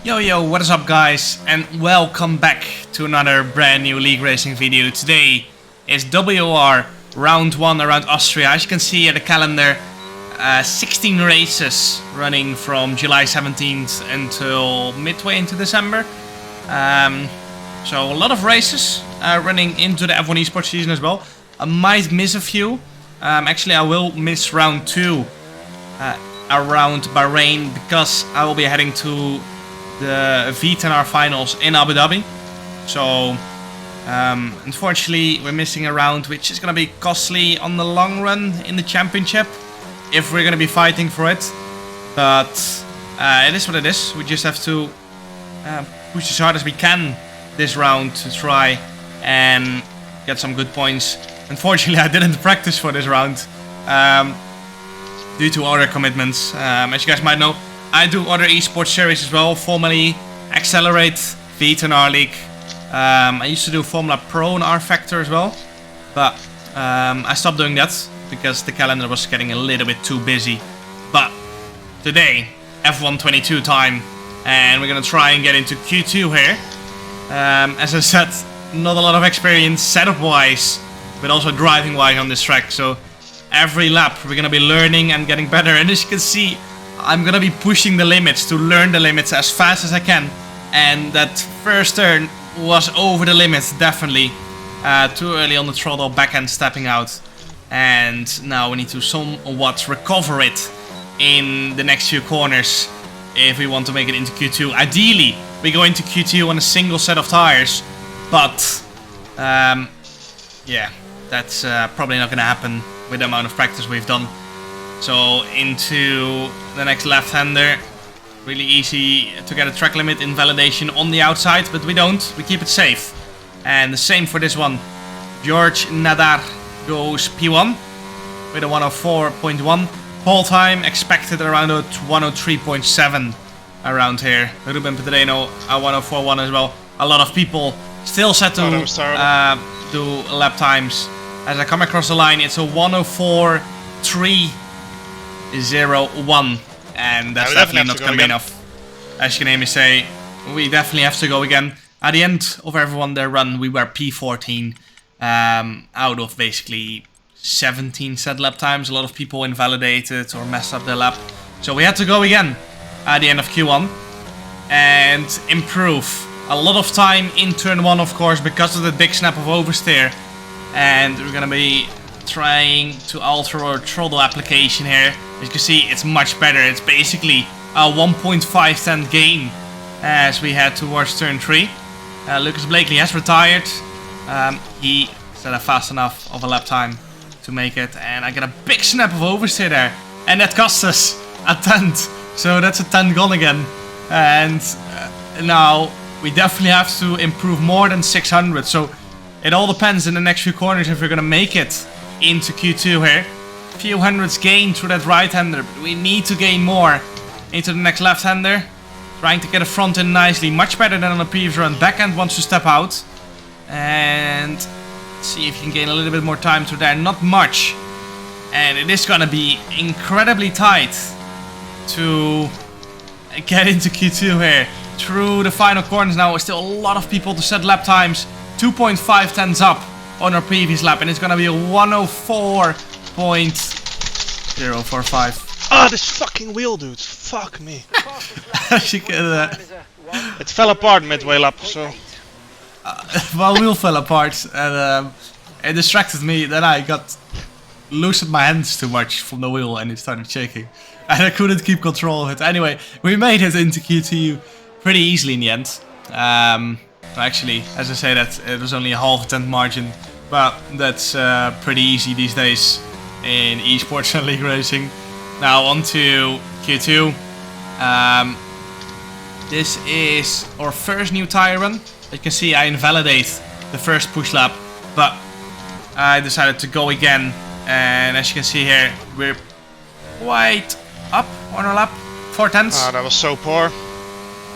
Yo, what is up guys, and welcome back to another brand new League Racing video. Today is WOR round 1 around Austria. As you can see at the calendar, 16 races running from July 17th until midway into December. So a lot of races running into the F1 esports season as well. I might miss a few. Actually, I will miss round 2 around Bahrain because I will be heading to the V10R finals in Abu Dhabi. So unfortunately we're missing a round, which is going to be costly on the long run in the championship if we're going to be fighting for it. But it is what it is. We just have to push as hard as we can this round to try and get some good points. Unfortunately, I didn't practice for this round due to other commitments. As you guys might know, I do other esports series as well, formerly Accelerate, V10R League. I used to do Formula Pro and R Factor as well, but I stopped doing that because the calendar was getting a little bit too busy. But today, F1 22 time, and we're gonna try and get into Q2 here. As I said, not a lot of experience setup-wise, but also driving-wise on this track. So every lap we're gonna be learning and getting better, and as you can see, I'm gonna be pushing the limits to learn the limits as fast as I can. And that first turn was over the limits, definitely. Too early on the throttle, backhand stepping out. And now we need to somewhat recover it in the next few corners if we want to make it into Q2. Ideally, we go into Q2 on a single set of tires. But, yeah, that's probably not gonna happen with the amount of practice we've done. So into the next left-hander, really easy to get a track limit invalidation on the outside, but we don't, we keep it safe. And the same for this one. George Nadar goes P1 with a 104.1. Pole time expected around a 103.7 around here. Ruben Pedreno a 104.1 as well. A lot of people still set to do lap times. As I come across the line, it's a 104.3. 0-1, and that's definitely not going to be enough. As you can hear me say, we definitely have to go again. At the end of everyone their run, we were P14 out of basically 17 set lap times. A lot of people invalidated or messed up their lap, so we had to go again at the end of Q1 and improve a lot of time in turn 1, of course, because of the big snap of oversteer. And we're going to be trying to alter our throttle application here. As you can see, it's much better. It's basically a 1.510 gain as we head towards turn 3. Lucas Blakely has retired. He set a fast enough of a lap time to make it, and I get a big snap of oversteer there, and that cost us a tenth. So that's a 10 gone again, and now we definitely have to improve more than 600. So it all depends in the next few corners if we're gonna make it into Q2 here. Few hundreds gained through that right-hander, but we need to gain more into the next left-hander. Trying to get a front end nicely, much better than on the previous run. Backhand wants to step out, and see if you can gain a little bit more time through there. Not much, and it is gonna be incredibly tight to get into Q2 here. Through the final corners now, still a lot of people to set lap times. 2.5 tenths up on our previous lap, and it's gonna be a 104.045. Ah, this fucking wheel, dude. Fuck me. You can, it fell apart midway lap, so. well, wheel fell apart, and it distracted me. Then I got loosened my hands too much from the wheel, and it started shaking, and I couldn't keep control of it. Anyway, we made it into Q2 pretty easily in the end. Actually, as I say that, it was only a half a tenth margin, but that's pretty easy these days in esports and league racing. Now on to Q2. This is our first new tire run. As you can see, I invalidate the first push lap, but I decided to go again. And as you can see here, we're quite up on our lap, 4 tenths. Ah, that was so poor.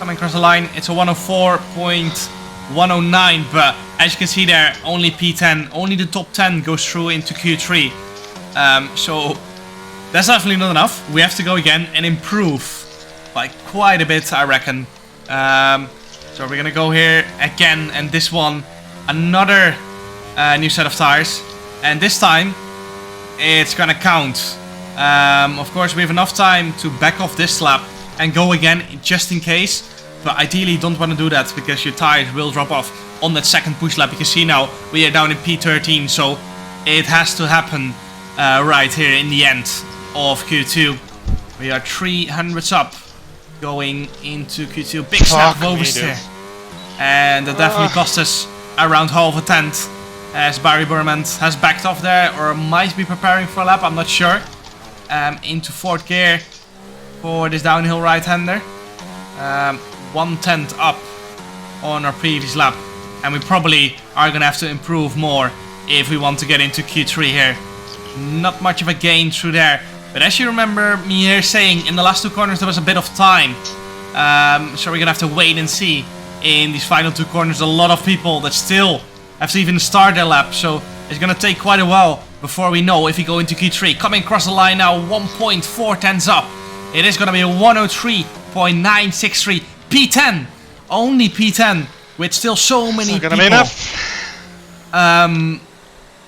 Coming across the line, it's a 104.109, but as you can see there, only P10, only the top 10 goes through into Q3. So That's definitely not enough. We have to go again and improve by quite a bit, I reckon. So we're gonna go here again, and this one, another new set of tires, and this time it's gonna count. Of course, we have enough time to back off this lap and go again just in case, but ideally you don't want to do that because your tires will drop off on that second push lap. You can see now we are down in P13, so it has to happen right here in the end of Q2. We are 300s up going into Q2. Big snap of oversteer, and that definitely cost us around half a tenth, as Barry Burman has backed off there, or might be preparing for a lap, I'm not sure. Into fourth gear for this downhill right-hander. 1/10 up on our previous lap, and we probably are gonna have to improve more if we want to get into Q3 here. Not much of a gain through there, but as you remember me here saying, in the last two corners there was a bit of time, so we're gonna have to wait and see in these final two corners. A lot of people that still have to even start their lap, so it's gonna take quite a while before we know if we go into Q3. Coming across the line now, 1.4 tenths up. It is gonna be a 103.963. P10, only P10, with still so many people. Gonna be enough.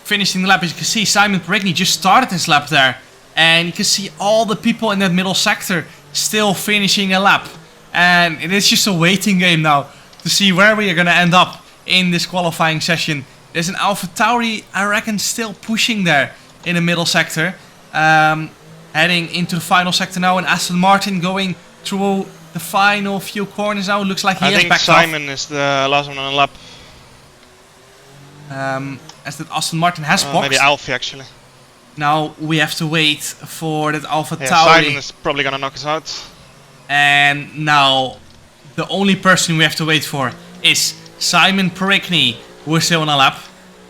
Finishing the lap. As you can see, Simon Perigny just started his lap there, and you can see all the people in that middle sector still finishing a lap, and it is just a waiting game now to see where we are gonna end up in this qualifying session. There's an AlphaTauri, I reckon, still pushing there in the middle sector, heading into the final sector now, and Aston Martin going through the final few corners now. Looks like he has backed off. I think Simon is the last one on the lap. As that Aston Martin has boxed. Maybe Alfie actually. Now we have to wait for that AlphaTauri. Yeah, Simon is probably gonna knock us out. And now the only person we have to wait for is Simon Perigny, who is still on a lap,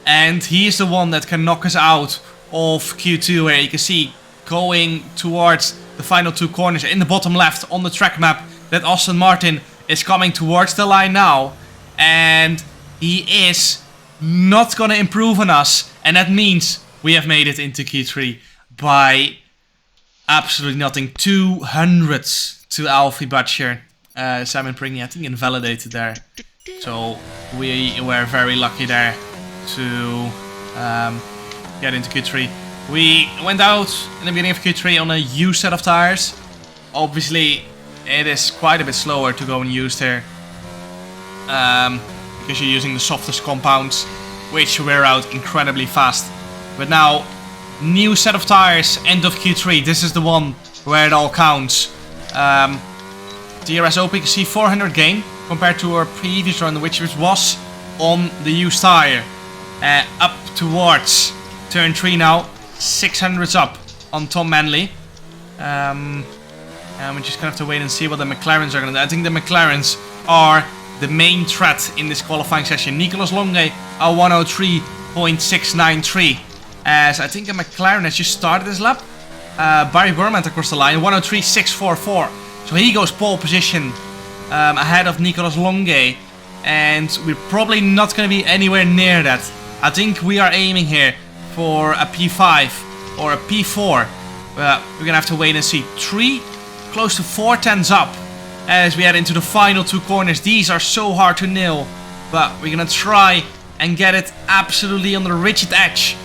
and he is the one that can knock us out of Q2, where you can see going towards the final two corners in the bottom left on the track map that Aston Martin is coming towards the line now, and he is not gonna improve on us, and that means we have made it into Q3 by absolutely nothing. 200s to Alfie Butcher. Simon Perigny, I think, invalidated there, so we were very lucky there to get into Q3. We went out in the beginning of Q3 on a used set of tires. Obviously, it is quite a bit slower to go and used here, because you're using the softest compounds, which wear out incredibly fast. But now, new set of tires, end of Q3. This is the one where it all counts. DRS OP, you can see 400 gain compared to our previous run, which was on the used tire. Up towards turn 3 now, 600s up on Tom Manley. And we're just gonna have to wait and see what the McLarens are gonna do. I think the McLarens are the main threat in this qualifying session. Nicolas Longe, a 103.693. As I think a McLaren has just started his lap. Barry Burman across the line, 103.644. So he goes pole position ahead of Nicolas Longe. And we're probably not going to be anywhere near that. I think we are aiming here for a P5 or a P4. We're going to have to wait and see. Close to 4 tenths up as we head into the final two corners. These are so hard to nail, but we're going to try and get it absolutely on the rigid edge.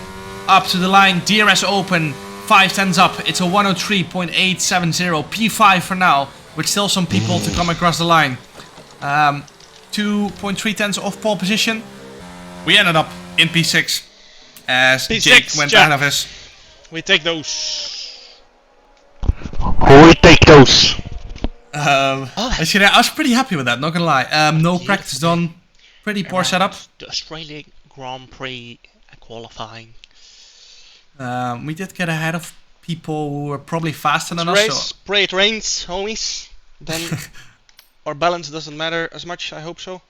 Up to the line, DRS open, 5 tenths up. It's a 103.870, P5 for now, with still some people to come across the line. 2.3 tenths off pole position. We ended up in P6 as Jake went ahead of us. We take those. We take those. I was pretty happy with that, not gonna lie. No practice done, pretty poor setup. The Australian Grand Prix qualifying. We did get ahead of people who were probably faster than Race, us. So. pray it rains, homies. Then our balance doesn't matter as much, I hope so.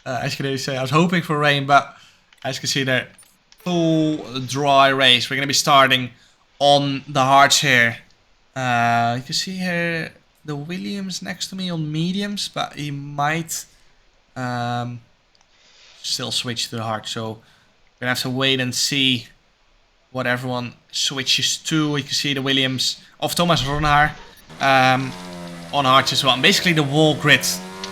As you can say, I was hoping for rain, but as you can see there, full dry race. We're gonna be starting on the hards here. You can see here the Williams next to me on mediums, but he might still switch to the hard. So we're gonna have to wait and see what everyone switches to. You can see the Williams of Thomas Ronhaar on hards as well. And basically the wall grid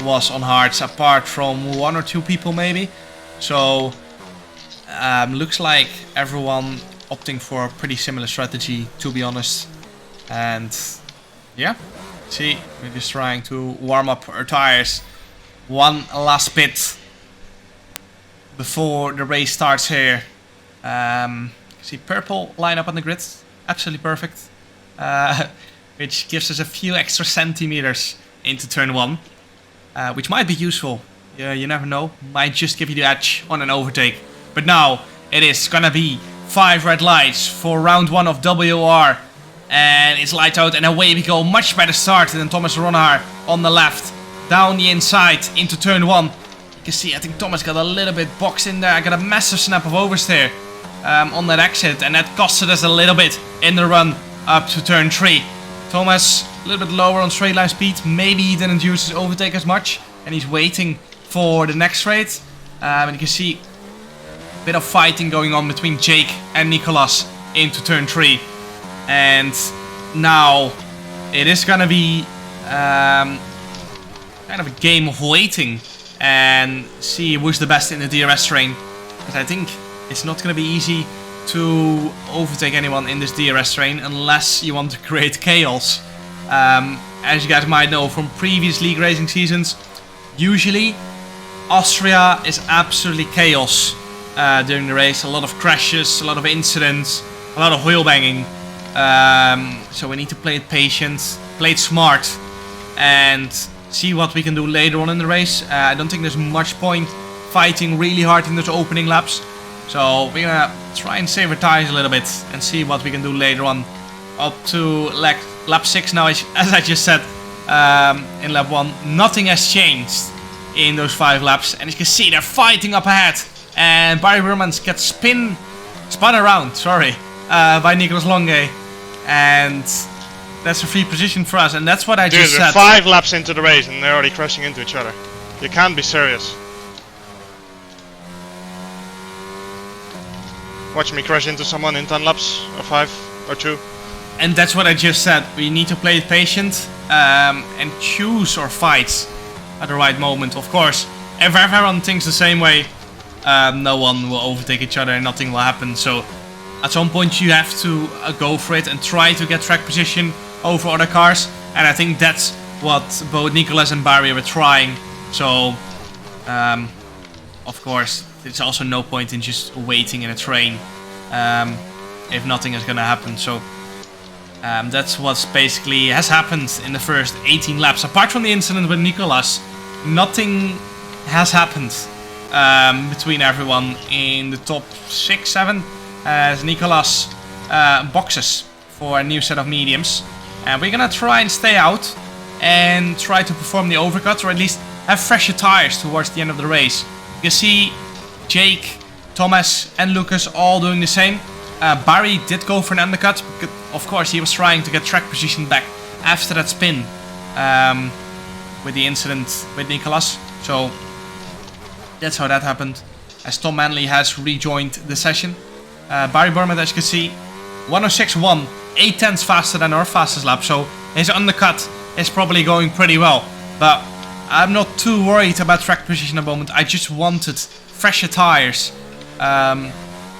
was on hards, apart from 1 or 2 people maybe. So looks like everyone opting for a pretty similar strategy, to be honest. And yeah, see, we're just trying to warm up our tires. One last pit before the race starts here. See purple line up on the grid, absolutely perfect. Which gives us a few extra centimeters into turn 1, which might be useful. Yeah, you never know, might just give you the edge on an overtake. But now it is gonna be 5 red lights for round 1 of WOR, and it's lights out and away we go. Much better start than Thomas Ronhaar on the left, down the inside into turn 1. You can see I think Thomas got a little bit boxed in there. I got a massive snap of oversteer on that exit, and that costed us a little bit in the run up to turn 3. Thomas a little bit lower on straight line speed, maybe he didn't use his overtake as much, and he's waiting for the next straight. And you can see a bit of fighting going on between Jake and Nicolas into turn 3. And now it is gonna be kind of a game of waiting and see who's the best in the DRS train, because I think it's not gonna be easy to overtake anyone in this DRS train unless you want to create chaos. As you guys might know from previous league racing seasons, usually Austria is absolutely chaos during the race. A lot of crashes, a lot of incidents, a lot of wheel banging. So we need to play it patient, play it smart, and see what we can do later on in the race. I don't think there's much point fighting really hard in those opening laps. So we're gonna try and save our tires a little bit and see what we can do later on. Up to lap 6 now, as I just said in lap 1. Nothing has changed in those 5 laps. And as you can see, they're fighting up ahead. And Barry Burmans gets spun around, by Nicolas Longe. And that's a free position for us. And that's what I just said. Dude, we're 5 laps into the race and they're already crashing into each other. You can't be serious. Watch me crash into someone in 10 laps, or 5, or 2. And that's what I just said. We need to play it patient and choose our fights at the right moment. Of course, if everyone thinks the same way, no one will overtake each other and nothing will happen. So at some point you have to go for it and try to get track position over other cars. And I think that's what both Nicolas and Barry were trying. So, of course, there's also no point in just waiting in a train if nothing is gonna happen. So that's what's basically has happened in the first 18 laps. Apart from the incident with Nicolas, nothing has happened between everyone in the top 6-7 as Nicolas boxes for a new set of mediums. And we're gonna try and stay out and try to perform the overcut, or at least have fresher tires towards the end of the race. You can see Jake, Thomas and Lucas all doing the same. Barry did go for an undercut, because of course he was trying to get track position back after that spin with the incident with Nicolas. So that's how that happened, as Tom Manley has rejoined the session. Barry Burman, as you can see, 106.1, 8/10 faster than our fastest lap, so his undercut is probably going pretty well. But I'm not too worried about track position at the moment. I just wanted fresher tires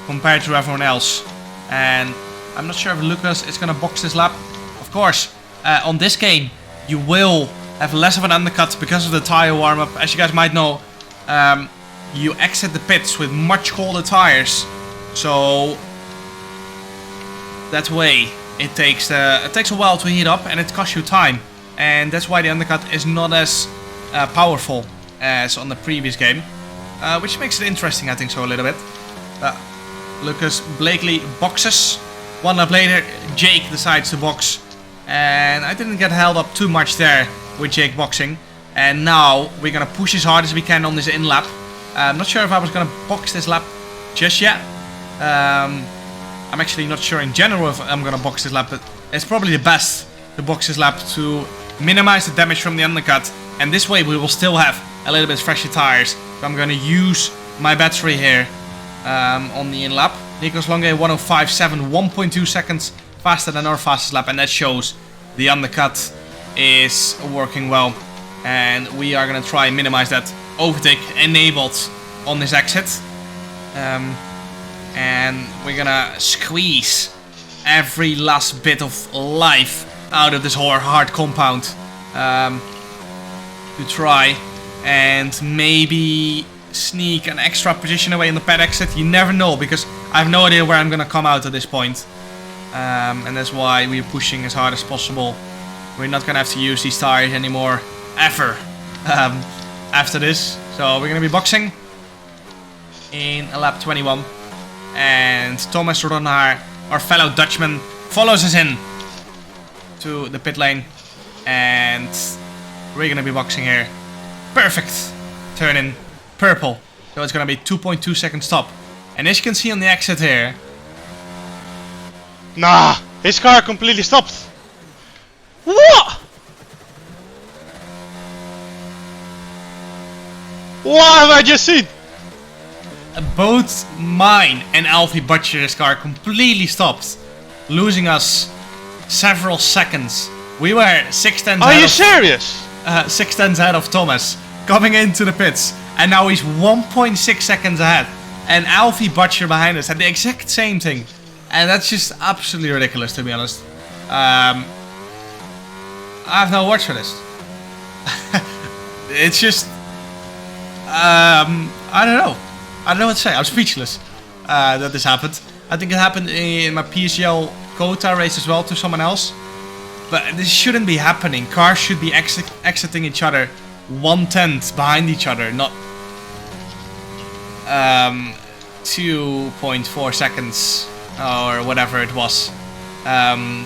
compared to everyone else. And I'm not sure if Lucas is going to box this lap. Of course, on this game, you will have less of an undercut because of the tire warm-up. As you guys might know, you exit the pits with much colder tires. So that way, it takes a while to heat up and it costs you time. And that's why the undercut is not as powerful as on the previous game. Which makes it interesting, I think so, a little bit. Lucas Blakely boxes. 1 lap later, Jake decides to box. And I didn't get held up too much there with Jake boxing. And now we're going to push as hard as we can on this in lap. I'm not sure if I was going to box this lap just yet. I'm actually not sure in general if I'm going to box this lap. But it's probably the best to box this lap to minimize the damage from the undercut. And this way we will still have a little bit fresher tires. So I'm going to use my battery here on the in lap. Nicolas Longe 105.7, 1.2 seconds faster than our fastest lap, and that shows the undercut is working well. and we are gonna try and minimize that overtake enabled on this exit. And we're gonna squeeze every last bit of life out of this hard compound to try and maybe sneak an extra position away in the pad exit. You never know, because I have no idea where I'm gonna come out at this point. And that's why we're pushing as hard as possible. We're not gonna have to use these tires anymore ever after this. So we're gonna be boxing in lap 21, and Thomas Ronhaar, our fellow Dutchman, follows us in to the pit lane, and we're gonna be boxing here. Perfect turn in purple, so it's gonna be 2.2 second stop. And as you can see on the exit here, Nah, his car completely stopped. What? What have I just seen? both mine and Alfie Butcher's car completely stopped, losing us several seconds. We were 6 tenths Are ahead you of, serious? 6 tenths ahead of Thomas coming into the pits, and now he's 1.6 seconds ahead. And Alfie Butcher behind us had the exact same thing, and that's just absolutely ridiculous, to be honest. I have no words for this. It's just I don't know. I don't know what to say. I'm speechless that this happened. I think it happened in my PSGL quota race as well to someone else. But this shouldn't be happening. Cars should be exiting each other 1/10 behind each other, not 2.4 seconds or whatever it was.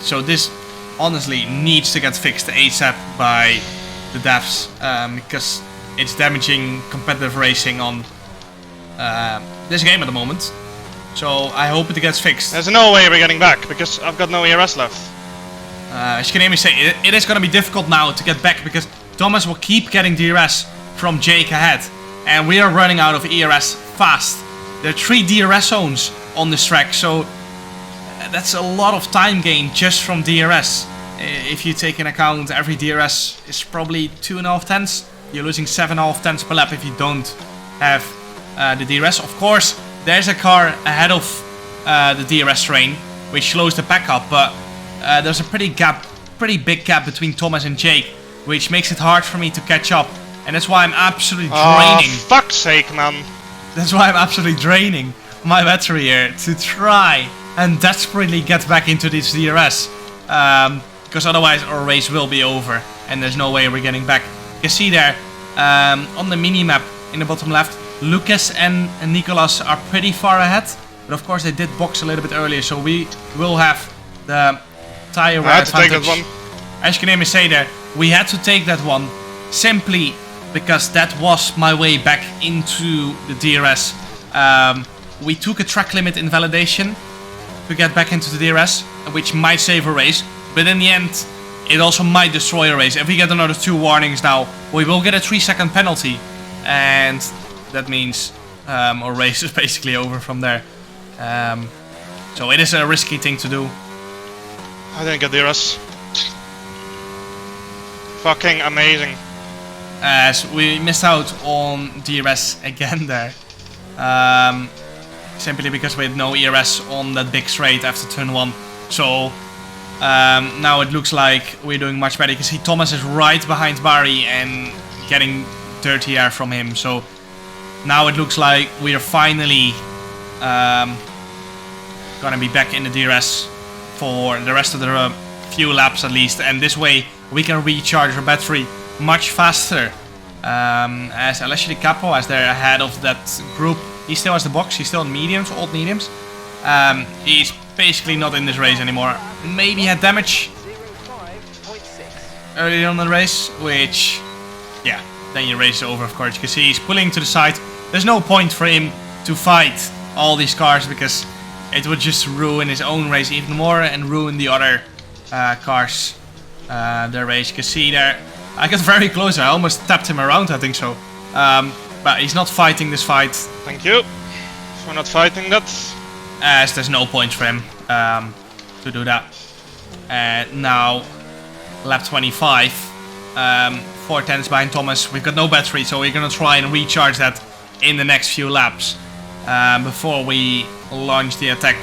So this honestly needs to get fixed ASAP by the devs, because it's damaging competitive racing on this game at the moment. So I hope it gets fixed. There's no way we're getting back, because I've got no ERS left. As you can hear me say, it is going to be difficult now to get back, because Thomas will keep getting DRS from Jake ahead, and we are running out of ERS fast. There are 3 DRS zones on this track, so that's a lot of time gain just from DRS. If you take into account every DRS is probably 2.5 tenths, you're losing 7.5 tenths per lap if you don't have the DRS. Of course, there's a car ahead of the DRS train, which slows the pack up, but there's a pretty big gap between Thomas and Jake, which makes it hard for me to catch up, and that's why I'm absolutely draining. Oh, fuck's sake, man. That's why I'm absolutely draining my battery here to try and desperately get back into this DRS, because otherwise our race will be over, and there's no way we're getting back. You can see there on the mini map in the bottom left, Lucas and Nicolas are pretty far ahead, but of course they did box a little bit earlier, so we will have the tire wear advantage. I had to take that one. As you can hear me say there, we had to take that one simply because that was my way back into the DRS. We took a track limit invalidation to get back into the DRS, which might save a race, but in the end it also might destroy a race. If we get another 2 warnings now, we will get a 3-second penalty, and that means our race is basically over from there. So it is a risky thing to do. I didn't get DRS. Fucking amazing. As we missed out on DRS again there. Simply because we had no ERS on that big straight after turn 1. So now it looks like we're doing much better. You can see Thomas is right behind Barry and getting dirty air from him. So now it looks like we are finally gonna be back in the DRS for the rest of the few laps at least, and this way we can recharge our battery much faster. As Alessio Di Capo, as they're ahead of that group, he still has the box, he's still in mediums, old mediums. He's basically not in this race anymore. Maybe had damage early on in the race, which, yeah, then your race is over, of course. You can see he's pulling to the side. There's no point for him to fight all these cars, because it would just ruin his own race even more and ruin the other cars, their race. You can see there, I got very close, I almost tapped him around, I think so. But he's not fighting this fight. Thank you for not fighting that. As there's no point for him to do that. Now, lap 25 4/10 behind Thomas. We've got no battery, so we're gonna try and recharge that in the next few laps before we launch the attack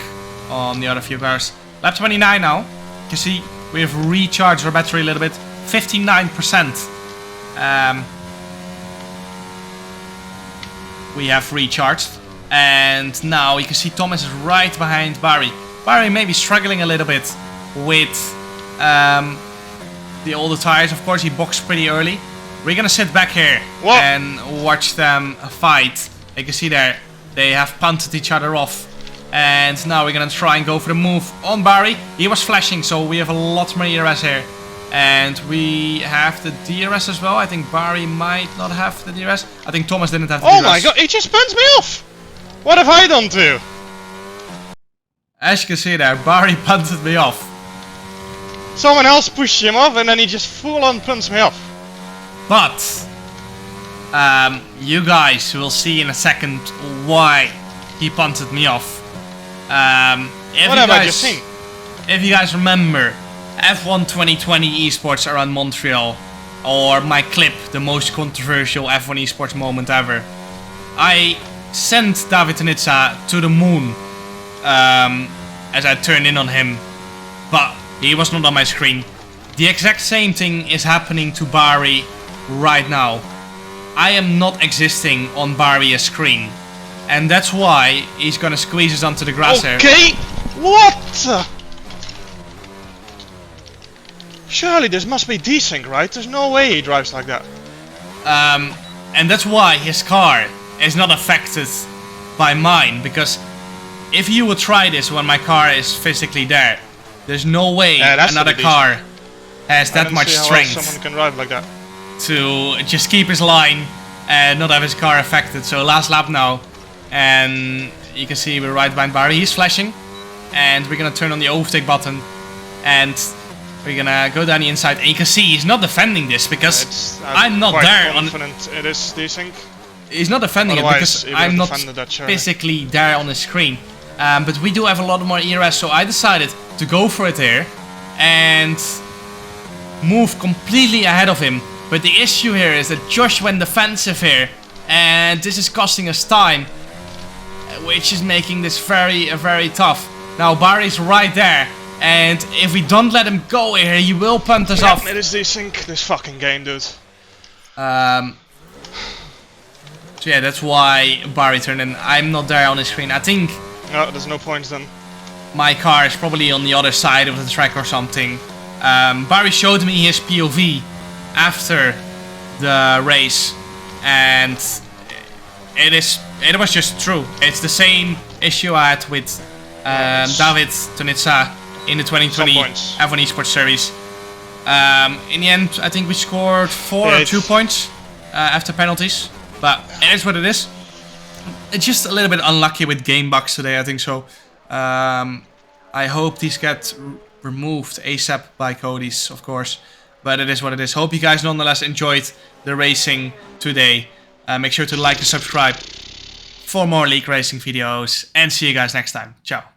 on the other few cars. Lap 29 now. You can see we've recharged our battery a little bit, 59%. We have recharged, and now you can see Thomas is right behind Barry. Barry may be struggling a little bit with the older tires. Of course, he boxed pretty early. We're gonna sit back here and watch them fight. You can see there, they have punted each other off. And now we're gonna try and go for the move on Barry. He was flashing, so we have a lot more ERS here. And we have the DRS as well. I think Barry might not have the DRS. I think Thomas didn't have the DRS. Oh my god, he just punched me off! What have I done to? As you can see there, Barry punted me off. Someone else pushed him off and then he just full on punched me off. But you guys will see in a second why he punted me off. What have I just seen? If you guys remember F1 2020 esports around Montreal, or my clip, the most controversial F1 esports moment ever, I sent David Tenitza to the moon as I turned in on him, but he was not on my screen. The exact same thing is happening to Barry right now. I am not existing on Barry's screen, and that's why he's gonna squeeze us onto the grass here. Okay, what? Surely this must be DESYNC, right? There's no way he drives like that. And that's why his car is not affected by mine, because if you would try this when my car is physically there, there's no way another car has that much strength someone can drive like that to just keep his line and not have his car affected. So last lap now, and you can see we're right behind Barry. He's flashing, and we're gonna turn on the overtake button, and we're gonna go down the inside, and you can see he's not defending this because I'm not there. It is DESYNC. He's not defending it because I'm not physically there on the screen. But we do have a lot more ERS, so I decided to go for it here and move completely ahead of him. But the issue here is that Josh went defensive here, and this is costing us time, which is making this very tough. Now Barry's right there, and if we don't let him go here, he will punt us off. It is DESYNC, this fucking game, dude. So yeah, that's why Barry turned in. I'm not there on the screen. I think no, there's no points then. My car is probably on the other side of the track or something. Barry showed me his POV after the race, and it was just true. It's the same issue I had with David Tenitza in the 2020 F1 Esports Series. In the end, I think we scored 4 or 2 points after penalties, but it is what it is. It's just a little bit unlucky with game bugs today, I think so. I hope these get removed ASAP by Cody's, of course. But it is what it is. Hope you guys nonetheless enjoyed the racing today. Make sure to like and subscribe for more league racing videos. And see you guys next time. Ciao.